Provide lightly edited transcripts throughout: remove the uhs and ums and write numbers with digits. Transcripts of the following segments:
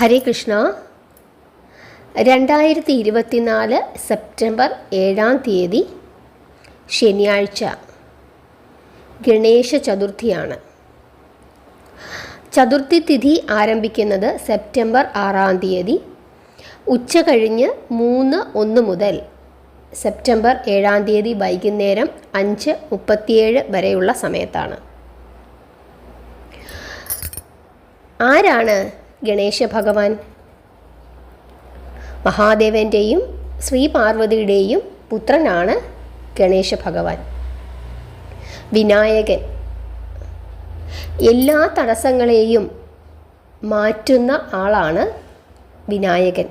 ഹരേ Krishna. 2024 September 7 ശനിയാഴ്ച ഗണേശ ചതുർത്ഥിയാണ്. ചതുർത്ഥി തിഥി ആരംഭിക്കുന്നത് September 6 ഉച്ച കഴിഞ്ഞ് 3:01 മുതൽ സെപ്റ്റംബർ 7 വൈകുന്നേരം 5:37 വരെയുള്ള സമയത്താണ്. ആരാണ് ഗണേശ ഭഗവാൻ? മഹാദേവൻ്റെയും ശ്രീ പാർവതിയുടെയും പുത്രനാണ് ഗണേശ ഭഗവാൻ. വിനായകൻ എല്ലാ തടസ്സങ്ങളെയും മാറ്റുന്ന ആളാണ് വിനായകൻ.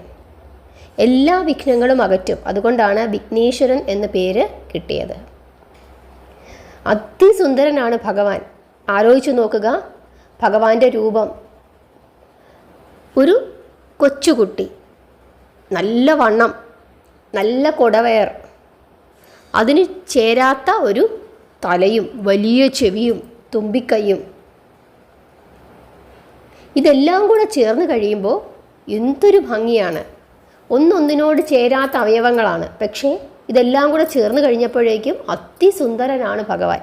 എല്ലാ വിഘ്നങ്ങളും അകറ്റും. അതുകൊണ്ടാണ് വിഘ്നേശ്വരൻ എന്ന പേര് കിട്ടിയത്. അതിസുന്ദരനാണ് ഭഗവാൻ. ആലോചിച്ചു നോക്കുക, ഭഗവാന്റെ രൂപം. ഒരു കൊച്ചുകുട്ടി, നല്ല വണ്ണം, നല്ല കൊടവയർ, അതിന് ചേരാത്ത ഒരു തലയും വലിയ ചെവിയും തുമ്പിക്കൈയും, ഇതെല്ലാം കൂടെ ചേർന്ന് കഴിയുമ്പോൾ എന്തൊരു ഭംഗിയാണ്. ഒന്നൊന്നിനോട് ചേരാത്ത അവയവങ്ങളാണ്, പക്ഷേ ഇതെല്ലാം കൂടെ ചേർന്ന് കഴിഞ്ഞപ്പോഴേക്കും അതിസുന്ദരനാണ് ഭഗവാൻ.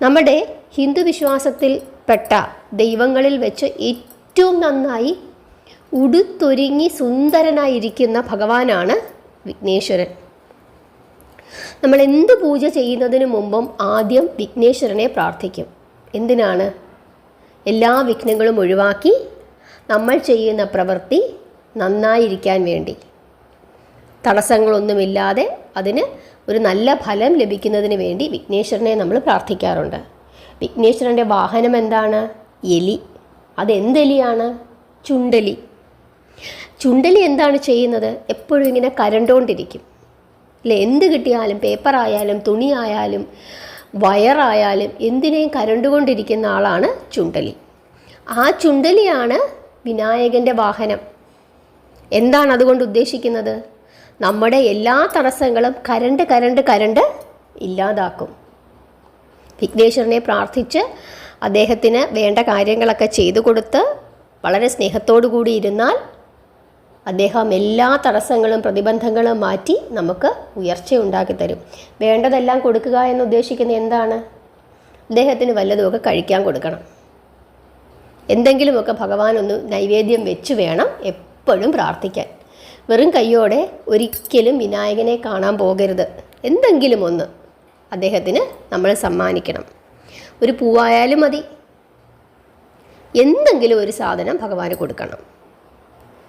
നമ്മുടെ ഹിന്ദു വിശ്വാസത്തിൽ പെട്ട ദൈവങ്ങളിൽ വെച്ച് ഏറ്റവും നന്നായി ഉടുത്തൊരുങ്ങി സുന്ദരനായിരിക്കുന്ന ഭഗവാനാണ് വിഘ്നേശ്വരൻ. നമ്മൾ എന്ത് പൂജ ചെയ്യുന്നതിന് മുമ്പും ആദ്യം വിഘ്നേശ്വരനെ പ്രാർത്ഥിക്കും. എന്തിനാണ്? എല്ലാ വിഘ്നങ്ങളും ഒഴിവാക്കി നമ്മൾ ചെയ്യുന്ന പ്രവൃത്തി നന്നായിരിക്കാൻ വേണ്ടി, തടസ്സങ്ങളൊന്നുമില്ലാതെ അതിന് ഒരു നല്ല ഫലം ലഭിക്കുന്നതിന് വേണ്ടി വിഘ്നേശ്വരനെ നമ്മൾ പ്രാർത്ഥിക്കാറുണ്ട്. വിഘ്നേശ്വരൻ്റെ വാഹനം എന്താണ്? എലി. അതെന്തെലിയാണ്? ചുണ്ടലി. ചുണ്ടലി എന്താണ് ചെയ്യുന്നത്? എപ്പോഴും ഇങ്ങനെ കരണ്ടോണ്ടിരിക്കും അല്ലേ? എന്ത് കിട്ടിയാലും, പേപ്പറായാലും തുണിയായാലും വയറായാലും എന്തിനേയും കരണ്ടുകൊണ്ടിരിക്കുന്ന ആളാണ് ചുണ്ടലി. ആ ചുണ്ടലിയാണ് വിനായകൻ്റെ വാഹനം. എന്താണ് അതുകൊണ്ട് ഉദ്ദേശിക്കുന്നത്? നമ്മുടെ എല്ലാ തടസ്സങ്ങളും കരണ്ട് ഇല്ലാതാക്കും. വിഘ്നേശ്വരനെ പ്രാർത്ഥിച്ച് അദ്ദേഹത്തിന് വേണ്ട കാര്യങ്ങളൊക്കെ ചെയ്തു കൊടുത്ത് വളരെ സ്നേഹത്തോടു കൂടി ഇരുന്നാൽ അദ്ദേഹം എല്ലാ തടസ്സങ്ങളും പ്രതിബന്ധങ്ങളും മാറ്റി നമുക്ക് ഉയർച്ചയുണ്ടാക്കി തരും. വേണ്ടതെല്ലാം കൊടുക്കുക എന്ന് ഉദ്ദേശിക്കുന്നത് എന്താണ്? അദ്ദേഹത്തിന് വല്ലതുമൊക്കെ കഴിക്കാൻ കൊടുക്കണം. എന്തെങ്കിലുമൊക്കെ ഭഗവാനൊന്ന് നൈവേദ്യം വെച്ച് വേണം എപ്പോഴും പ്രാർത്ഥിക്കാൻ. വെറും കയ്യോടെ ഒരിക്കലും വിനായകനെ കാണാൻ പോകരുത്. എന്തെങ്കിലും ഒന്ന് അദ്ദേഹത്തിന് നമ്മൾ സമ്മാനിക്കണം. ഒരു പൂവായാലും മതി, എന്തെങ്കിലും ഒരു സാധനം ഭഗവാന് കൊടുക്കണം.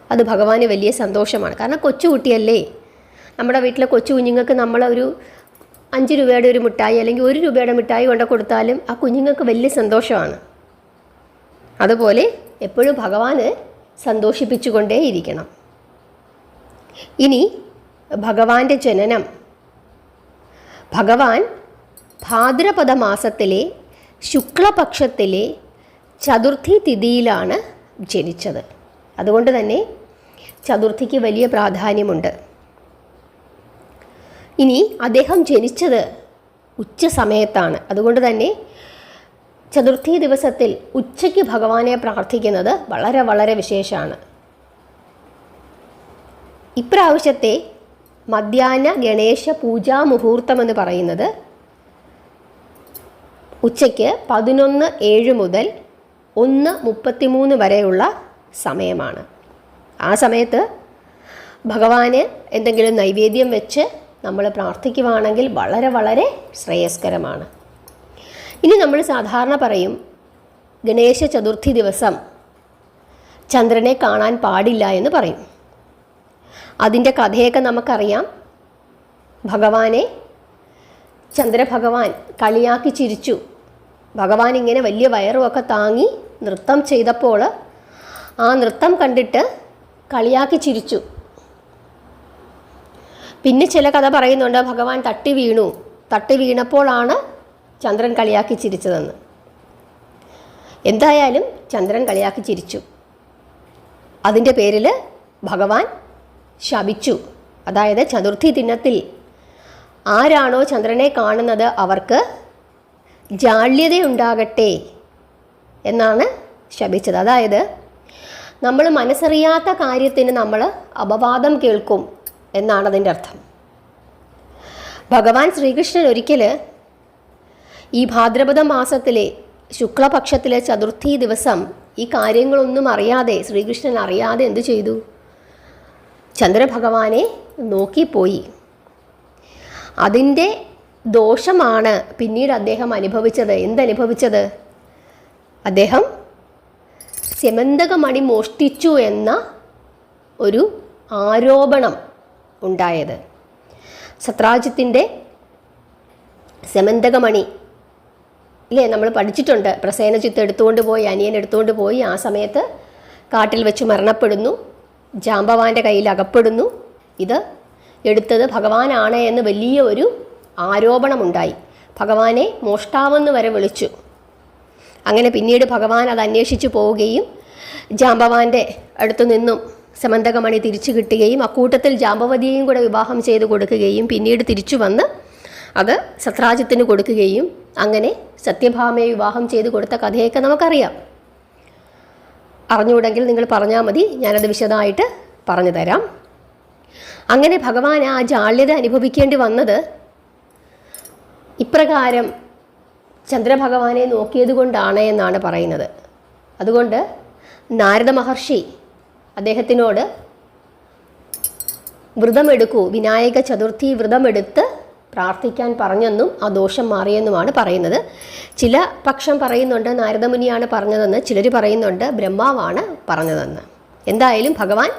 അത് ഭഗവാന് വലിയ സന്തോഷമാണ്. കാരണം കൊച്ചുകുട്ടിയല്ലേ. നമ്മുടെ വീട്ടിലെ കൊച്ചു കുഞ്ഞുങ്ങൾക്ക് നമ്മളൊരു 5 രൂപയുടെ ഒരു മിഠായി അല്ലെങ്കിൽ 1 രൂപയുടെ മിഠായി കൊണ്ട് കൊടുത്താലും ആ കുഞ്ഞുങ്ങൾക്ക് വലിയ സന്തോഷമാണ്. അതുപോലെ എപ്പോഴും ഭഗവാന് സന്തോഷിപ്പിച്ചുകൊണ്ടേയിരിക്കണം. ഇനി ഭഗവാന്റെ ജനനം. ഭഗവാൻ ഭാദ്രപദ മാസത്തിലെ ശുക്ലപക്ഷത്തിലെ ചതുർത്ഥി തിഥിയിലാണ് ജനിച്ചത്. അതുകൊണ്ട് തന്നെ ചതുർത്ഥിക്ക് വലിയ പ്രാധാന്യമുണ്ട്. ഇനി അദ്ദേഹം ജനിച്ചത് ഉച്ച സമയത്താണ്. അതുകൊണ്ട് തന്നെ ചതുർത്ഥി ദിവസത്തിൽ ഉച്ചയ്ക്ക് ഭഗവാനെ പ്രാർത്ഥിക്കുന്നത് വളരെ വളരെ വിശേഷമാണ്. ഇപ്രാവശ്യത്തെ മധ്യാഹ്ന ഗണേശ പൂജാ മുഹൂർത്തം എന്ന് പറയുന്നത് ഉച്ചയ്ക്ക് 11:07 മുതൽ 1:33 വരെയുള്ള സമയമാണ്. ആ സമയത്ത് ഭഗവാന് എന്തെങ്കിലും നൈവേദ്യം വെച്ച് നമ്മൾ പ്രാർത്ഥിക്കുകയാണെങ്കിൽ വളരെ വളരെ ശ്രേയസ്കരമാണ്. ഇനി നമ്മൾ സാധാരണ പറയും ഗണേശ ചതുർത്ഥി ദിവസം ചന്ദ്രനെ കാണാൻ പാടില്ല എന്ന് പറയും. അതിൻ്റെ കഥയൊക്കെ നമുക്കറിയാം. ഭഗവാനെ ചന്ദ്രഭഗവാൻ കളിയാക്കി ചിരിച്ചു. ഭഗവാൻ ഇങ്ങനെ വലിയ വയറുമൊക്കെ താങ്ങി നൃത്തം ചെയ്തപ്പോൾ ആ നൃത്തം കണ്ടിട്ട് കളിയാക്കി ചിരിച്ചു. പിന്നെ ചില കഥ പറയുന്നുണ്ട് ഭഗവാൻ തട്ടി വീണപ്പോഴാണ് ചന്ദ്രൻ കളിയാക്കി ചിരിച്ചതെന്ന്. എന്തായാലും ചന്ദ്രൻ കളിയാക്കി ചിരിച്ചു. അതിൻ്റെ പേരിൽ ഭഗവാൻ ശപിച്ചു. അതായത് ചതുർത്ഥി ദിനത്തിൽ ആരാണോ ചന്ദ്രനെ കാണുന്നത് അവർക്ക് ജാള്യതയുണ്ടാകട്ടെ എന്നാണ് ശപിച്ചത്. അതായത് നമ്മൾ മനസ്സറിയാത്ത കാര്യത്തിന് നമ്മൾ അപവാദം കേൾക്കും എന്നാണ് അതിൻ്റെ അർത്ഥം. ഭഗവാൻ ശ്രീകൃഷ്ണൻ ഒരിക്കൽ ഈ ഭാദ്രപദ മാസത്തിലെ ശുക്ലപക്ഷത്തിലെ ചതുർത്ഥി ദിവസം ഈ കാര്യങ്ങളൊന്നും അറിയാതെ, ശ്രീകൃഷ്ണൻ അറിയാതെ എന്തു ചെയ്തു? ചന്ദ്രഭഗവാനെ നോക്കിപ്പോയി. അതിൻ്റെ ദോഷമാണ് പിന്നീട് അദ്ദേഹം അനുഭവിച്ചത്. എന്തനുഭവിച്ചത്? അദ്ദേഹം സെമന്തകമണി മോഷ്ടിച്ചു എന്ന ഒരു ആരോപണം ഉണ്ടായത്. സത്രാജിത്തിൻ്റെ സെമന്തകമണി ഇല്ലേ, നമ്മൾ പഠിച്ചിട്ടുണ്ട്. പ്രസേനജിത്ത് എടുത്തുകൊണ്ട് പോയി, അനിയൻ എടുത്തുകൊണ്ട് പോയി. ആ സമയത്ത് കാട്ടിൽ വെച്ച് മരണപ്പെടുന്നു. ജാമ്പവാൻ്റെ കയ്യിൽ അകപ്പെടുന്നു. ഇത് എടുത്തത് ഭഗവാനാണ് എന്ന് വലിയ ഒരു ആരോപണമുണ്ടായി. ഭഗവാനെ മോഷ്ടാവെന്ന് വരെ വിളിച്ചു. അങ്ങനെ പിന്നീട് ഭഗവാൻ അത് അന്വേഷിച്ച് പോവുകയും ജാമ്പവാൻ്റെ അടുത്തു നിന്നും സമന്തകമണി തിരിച്ചു കിട്ടുകയും അക്കൂട്ടത്തിൽ ജാമ്പവതിയെയും കൂടെ വിവാഹം ചെയ്ത് കൊടുക്കുകയും പിന്നീട് തിരിച്ചു വന്ന് അത് സത്രാജിത്തിന് കൊടുക്കുകയും അങ്ങനെ സത്യഭാമയെ വിവാഹം ചെയ്ത് കൊടുത്ത കഥയൊക്കെ നമുക്കറിയാം. അറിഞ്ഞുകൂടെങ്കിൽ നിങ്ങൾ പറഞ്ഞാൽ മതി, ഞാനത് വിശദമായിട്ട് പറഞ്ഞു തരാം. അങ്ങനെ ഭഗവാൻ ആ ജാള്യത അനുഭവിക്കേണ്ടി വന്നത് ഇപ്രകാരം ചന്ദ്രഭഗവാനെ നോക്കിയത് കൊണ്ടാണ് എന്നാണ് പറയുന്നത്. അതുകൊണ്ട് നാരദ മഹർഷി അദ്ദേഹത്തിനോട് വ്രതമെടുക്കൂ, വിനായക ചതുർത്ഥി വ്രതമെടുത്ത് പ്രാർത്ഥിക്കാൻ പറഞ്ഞെന്നും ആ ദോഷം മാറിയെന്നുമാണ് പറയുന്നത്. ചില പക്ഷം പറയുന്നുണ്ട് നാരദമുനിയാണ് പറഞ്ഞതെന്ന്, ചിലർ പറയുന്നുണ്ട് ബ്രഹ്മാവാണ് പറഞ്ഞതെന്ന്. എന്തായാലും ഭഗവാൻ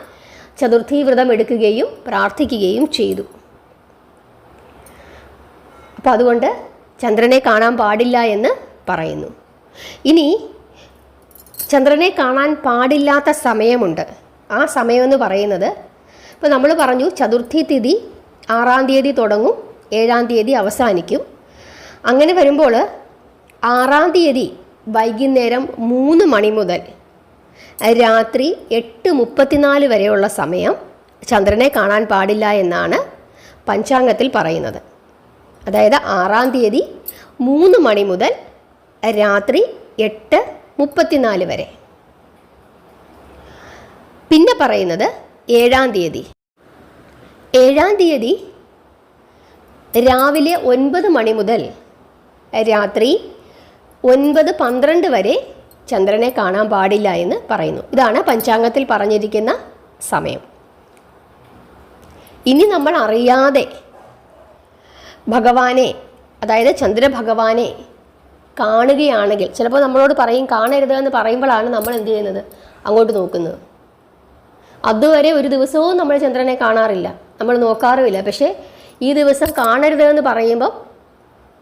ചതുർത്ഥി വ്രതം എടുക്കുകയും പ്രാർത്ഥിക്കുകയും ചെയ്തു. അപ്പം അതുകൊണ്ട് ചന്ദ്രനെ കാണാൻ പാടില്ല എന്ന് പറയുന്നു. ഇനി ചന്ദ്രനെ കാണാൻ പാടില്ലാത്ത സമയമുണ്ട്. ആ സമയമെന്ന് പറയുന്നത്, ഇപ്പോൾ നമ്മൾ പറഞ്ഞു ചതുർത്ഥി തിഥി 6-ാം തീയതി തുടങ്ങും, 7-ാം തീയതി അവസാനിക്കും. അങ്ങനെ വരുമ്പോൾ 6-ാം തീയതി വൈകുന്നേരം 3 മണി മുതൽ രാത്രി 8:34 വരെയുള്ള സമയം ചന്ദ്രനെ കാണാൻ പാടില്ല എന്നാണ് പഞ്ചാംഗത്തിൽ പറയുന്നത്. അതായത് 6-ാം തീയതി 3 മണി മുതൽ രാത്രി 8:34 വരെ. പിന്നെ പറയുന്നത് 7-ാം തീയതി. 7-ാം തീയതി രാവിലെ 9 മണി മുതൽ രാത്രി 9:12 വരെ ചന്ദ്രനെ കാണാൻ പാടില്ല എന്ന് പറയുന്നു. ഇതാണ് പഞ്ചാംഗത്തിൽ പറഞ്ഞിരിക്കുന്ന സമയം. ഇനി നമ്മൾ അറിയാതെ ഭഗവാനെ, അതായത് ചന്ദ്രഭഗവാനെ കാണുകയാണെങ്കിൽ, ചിലപ്പോൾ നമ്മളോട് പറയും കാണരുത് എന്ന് പറയുമ്പോഴാണ് നമ്മൾ എന്ത് ചെയ്യുന്നത്? അങ്ങോട്ട് നോക്കുന്നത്. അതുവരെ ഒരു ദിവസവും നമ്മൾ ചന്ദ്രനെ കാണാറില്ല, നമ്മൾ നോക്കാറുമില്ല. പക്ഷേ ഈ ദിവസം കാണരുത് എന്ന് പറയുമ്പോൾ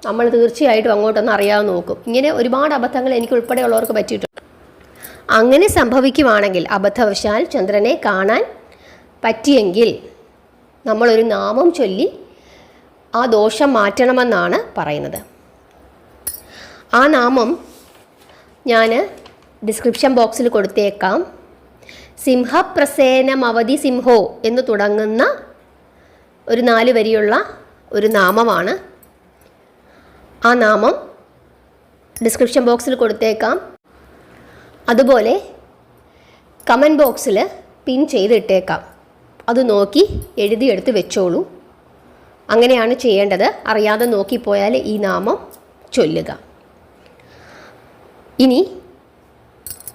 നമ്മൾ തീർച്ചയായിട്ടും അങ്ങോട്ടൊന്ന് അറിയാതെ നോക്കും. ഇങ്ങനെ ഒരുപാട് അബദ്ധങ്ങൾ എനിക്ക് ഉൾപ്പെടെയുള്ളവർക്ക് പറ്റിയിട്ടുണ്ട്. അങ്ങനെ സംഭവിക്കുവാണെങ്കിൽ, അബദ്ധവശാൽ ചന്ദ്രനെ കാണാൻ പറ്റിയെങ്കിൽ നമ്മളൊരു നാമം ചൊല്ലി ആ ദോഷം മാറ്റണമെന്നാണ് പറയുന്നത്. ആ നാമം ഞാൻ ഡിസ്ക്രിപ്ഷൻ ബോക്സിൽ കൊടുത്തേക്കാം. സിംഹപ്രസേനമവധി സിംഹോ എന്ന് തുടങ്ങുന്ന ഒരു 4 വരിയുള്ള ഒരു നാമമാണ്. ആ നാമം ഡിസ്ക്രിപ്ഷൻ ബോക്സിൽ കൊടുത്തേക്കാം. അതുപോലെ കമൻറ്റ് ബോക്സിൽ പിൻ ചെയ്തിട്ടേക്കാം. അത് നോക്കി എഴുതിയെടുത്ത് വെച്ചോളൂ. അങ്ങനെയാണ് ചെയ്യേണ്ടത്. അറിയാതെ നോക്കിപ്പോയാൽ ഈ നാമം ചൊല്ലുക. ഇനി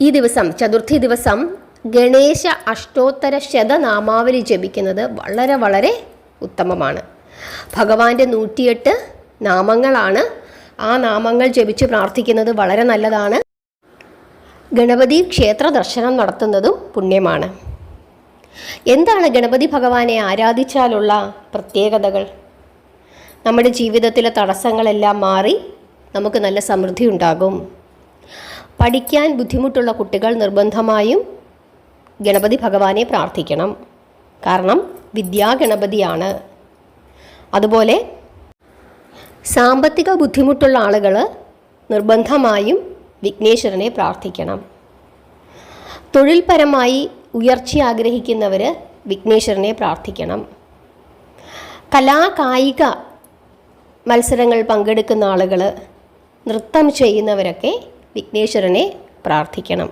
ഈ ദിവസം, ചതുർത്ഥി ദിവസം, ഗണേശ അഷ്ടോത്തര ശതനാമാവലി ജപിക്കുന്നത് വളരെ വളരെ ഉത്തമമാണ്. ഭഗവാന്റെ 108 നാമങ്ങളാണ്. ആ നാമങ്ങൾ ജപിച്ച് പ്രാർത്ഥിക്കുന്നത് വളരെ നല്ലതാണ്. ഗണപതി ക്ഷേത്ര ദർശനം നടത്തുന്നതും പുണ്യമാണ്. എന്താണ് ഗണപതി ഭഗവാനെ ആരാധിച്ചാലുള്ള പ്രത്യേകതകൾ? നമ്മുടെ ജീവിതത്തിലെ തടസ്സങ്ങളെല്ലാം മാറി നമുക്ക് നല്ല സമൃദ്ധി ഉണ്ടാകും. പഠിക്കാൻ ബുദ്ധിമുട്ടുള്ള കുട്ടികൾ നിർബന്ധമായും ഗണപതി ഭഗവാനെ പ്രാർത്ഥിക്കണം. കാരണം വിദ്യാഗണപതിയാണ്. അതുപോലെ സാമ്പത്തിക ബുദ്ധിമുട്ടുള്ള ആളുകൾ നിർബന്ധമായും വിഘ്നേശ്വരനെ പ്രാർത്ഥിക്കണം. തൊഴിൽപരമായി ഉയർച്ച ആഗ്രഹിക്കുന്നവർ വിഘ്നേശ്വരനെ പ്രാർത്ഥിക്കണം. കലാകായിക മത്സരങ്ങൾ പങ്കെടുക്കുന്ന ആളുകൾ, നൃത്തം ചെയ്യുന്നവരൊക്കെ വിഘ്നേശ്വരനെ പ്രാർത്ഥിക്കണം.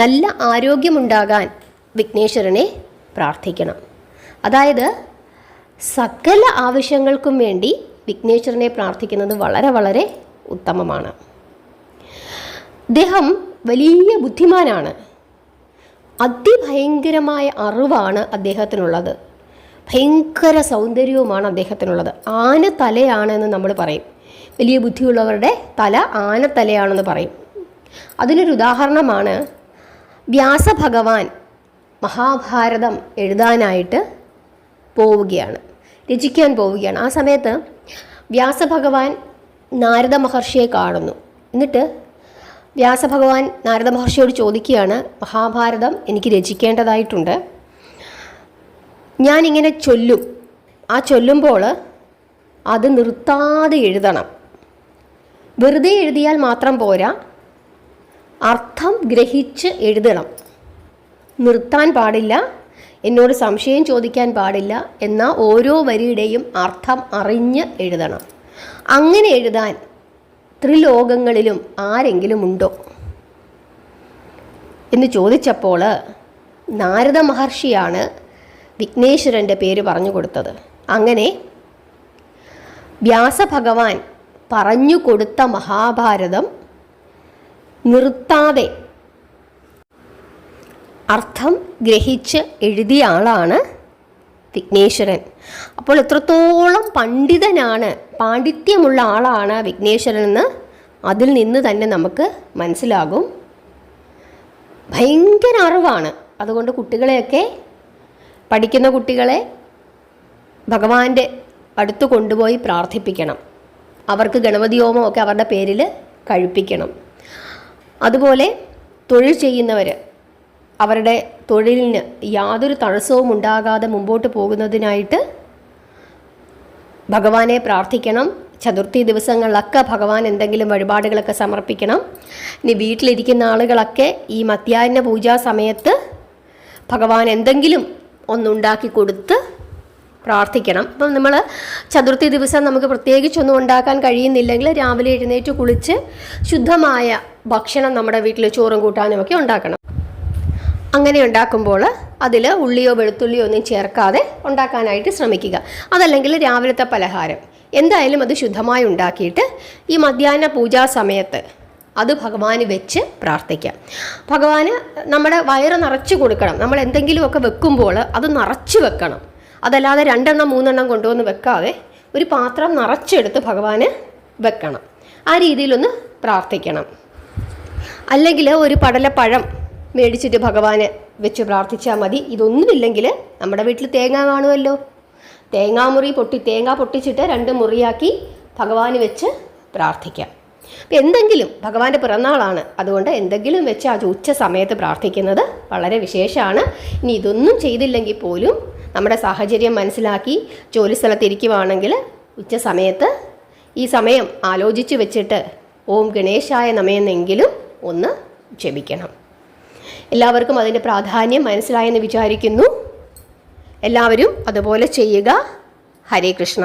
നല്ല ആരോഗ്യമുണ്ടാകാൻ വിഘ്നേശ്വരനെ പ്രാർത്ഥിക്കണം. അതായത് സകല ആവശ്യങ്ങൾക്കും വേണ്ടി വിഘ്നേശ്വരനെ പ്രാർത്ഥിക്കുന്നത് വളരെ വളരെ ഉത്തമമാണ്. അദ്ദേഹം വലിയ ബുദ്ധിമാനാണ്. അതിഭയങ്കരമായ അറിവാണ് അദ്ദേഹത്തിനുള്ളത്. ഭയങ്കര സൗന്ദര്യവുമാണ് അദ്ദേഹത്തിനുള്ളത്. ആന തലയാണെന്ന് നമ്മൾ പറയും. വലിയ ബുദ്ധിയുള്ളവരുടെ തല ആനത്തലയാണെന്ന് പറയും. അതിനൊരു ഉദാഹരണമാണ് വ്യാസഭഗവാൻ മഹാഭാരതം എഴുതാനായിട്ട് പോവുകയാണ്, രചിക്കാൻ പോവുകയാണ്. ആ സമയത്ത് വ്യാസഭഗവാൻ നാരദ മഹർഷിയെ കാണുന്നു. എന്നിട്ട് വ്യാസഭഗവാൻ നാരദ മഹർഷിയോട് ചോദിക്കുകയാണ്, മഹാഭാരതം എനിക്ക് രചിക്കേണ്ടതായിട്ടുണ്ട്, ഞാനിങ്ങനെ ചൊല്ലും, ആ ചൊല്ലുമ്പോൾ അത് നിർത്താതെ എഴുതണം. വെറുതെ എഴുതിയാൽ മാത്രം പോരാ, അർത്ഥം ഗ്രഹിച്ച് എഴുതണം. നിർത്താൻ പാടില്ല, എന്നോട് സംശയം ചോദിക്കാൻ പാടില്ല, എന്നാൽ ഓരോ വരിയുടെയും അർത്ഥം അറിഞ്ഞ് എഴുതണം. അങ്ങനെ എഴുതാൻ ത്രിലോകങ്ങളിലും ആരെങ്കിലും ഉണ്ടോ എന്ന് ചോദിച്ചപ്പോൾ നാരദ മഹർഷിയാണ് വിഘ്നേശ്വരൻ്റെ പേര് പറഞ്ഞു കൊടുത്തത്. അങ്ങനെ വ്യാസഭഗവാൻ പറഞ്ഞു കൊടുത്ത മഹാഭാരതം നിർത്താതെ അർത്ഥം ഗ്രഹിച്ച് എഴുതിയ ആളാണ് വിഘ്നേശ്വരൻ. അപ്പോൾ എത്രത്തോളം പണ്ഡിതനാണ്, പാണ്ഡിത്യമുള്ള ആളാണ് വിഘ്നേശ്വരൻ എന്ന് അതിൽ നിന്ന് തന്നെ നമുക്ക് മനസ്സിലാകും. ഭയങ്കര അറിവാണ്. അതുകൊണ്ട് കുട്ടികളെയൊക്കെ, പഠിക്കുന്ന കുട്ടികളെ ഭഗവാന്റെ അടുത്ത് കൊണ്ടുപോയി പ്രാർത്ഥിപ്പിക്കണം. അവർക്ക് ഗണപതി ഹോമമൊക്കെ അവരുടെ പേരിൽ കഴിപ്പിക്കണം. അതുപോലെ തൊഴിൽ ചെയ്യുന്നവർ അവരുടെ തൊഴിലിന് യാതൊരു തടസ്സവും ഉണ്ടാകാതെ മുമ്പോട്ട് പോകുന്നതിനായിട്ട് ഭഗവാനെ പ്രാർത്ഥിക്കണം. ചതുർത്ഥി ദിവസങ്ങളിലൊക്കെ ഭഗവാൻ എന്തെങ്കിലും വഴിപാടുകളൊക്കെ സമർപ്പിക്കണം. ഇനി വീട്ടിലിരിക്കുന്ന ആളുകളൊക്കെ ഈ മധ്യാഹ്ന പൂജാ സമയത്ത് ഭഗവാൻ എന്തെങ്കിലും ഒന്നുണ്ടാക്കി കൊടുത്ത് പ്രാർത്ഥിക്കണം. അപ്പം നമ്മൾ ചതുർത്ഥി ദിവസം നമുക്ക് പ്രത്യേകിച്ചൊന്നും ഉണ്ടാക്കാൻ കഴിയുന്നില്ലെങ്കിൽ രാവിലെ എഴുന്നേറ്റ് കുളിച്ച് ശുദ്ധമായ ഭക്ഷണം നമ്മുടെ വീട്ടിൽ ചോറും കൂട്ടാനും ഒക്കെ ഉണ്ടാക്കണം. അങ്ങനെ ഉണ്ടാക്കുമ്പോൾ അതിൽ ഉള്ളിയോ വെളുത്തുള്ളിയോ ഒന്നും ചേർക്കാതെ ഉണ്ടാക്കാനായിട്ട് ശ്രമിക്കുക. അതല്ലെങ്കിൽ രാവിലത്തെ പലഹാരം എന്തായാലും അത് ശുദ്ധമായി ഉണ്ടാക്കിയിട്ട് ഈ മധ്യാഹ്ന പൂജാ സമയത്ത് അത് ഭഗവാന് വെച്ച് പ്രാർത്ഥിക്കാം. ഭഗവാന് നമ്മുടെ വയറ് നിറച്ച് കൊടുക്കണം. നമ്മൾ എന്തെങ്കിലുമൊക്കെ വെക്കുമ്പോൾ അത് നിറച്ച് വെക്കണം. അതല്ലാതെ 2 എണ്ണം 3 എണ്ണം കൊണ്ടുവന്ന് വെക്കാതെ ഒരു പാത്രം നിറച്ചെടുത്ത് ഭഗവാന് വെക്കണം. ആ രീതിയിലൊന്ന് പ്രാർത്ഥിക്കണം. അല്ലെങ്കിൽ ഒരു പടലപ്പഴം മേടിച്ചിട്ട് ഭഗവാന് വെച്ച് പ്രാർത്ഥിച്ചാൽ മതി. ഇതൊന്നുമില്ലെങ്കിൽ നമ്മുടെ വീട്ടിൽ തേങ്ങ കാണുമല്ലോ, തേങ്ങ പൊട്ടിച്ചിട്ട് 2 മുറിയാക്കി ഭഗവാന് വെച്ച് പ്രാർത്ഥിക്കാം. അപ്പം എന്തെങ്കിലും, ഭഗവാന്റെ പിറന്നാളാണ്, അതുകൊണ്ട് എന്തെങ്കിലും വെച്ച് ആ ഉച്ച സമയത്ത് പ്രാർത്ഥിക്കുന്നത് വളരെ വിശേഷമാണ്. ഇനി ഇതൊന്നും ചെയ്തില്ലെങ്കിൽ പോലും നമ്മുടെ സാഹചര്യം മനസ്സിലാക്കി ജോലി സ്ഥലത്തിരിക്കുവാണെങ്കിൽ ഉച്ച സമയത്ത് ഈ സമയം ആലോചിച്ച് വെച്ചിട്ട് ഓം ഗണേശായ നമയെന്നെങ്കിലും ഒന്ന് ജപിക്കണം. എല്ലാവർക്കും അതിൻ്റെ പ്രാധാന്യം മനസ്സിലായെന്ന് വിചാരിക്കുന്നു. എല്ലാവരും അതുപോലെ ചെയ്യുക. ഹരേ കൃഷ്ണ.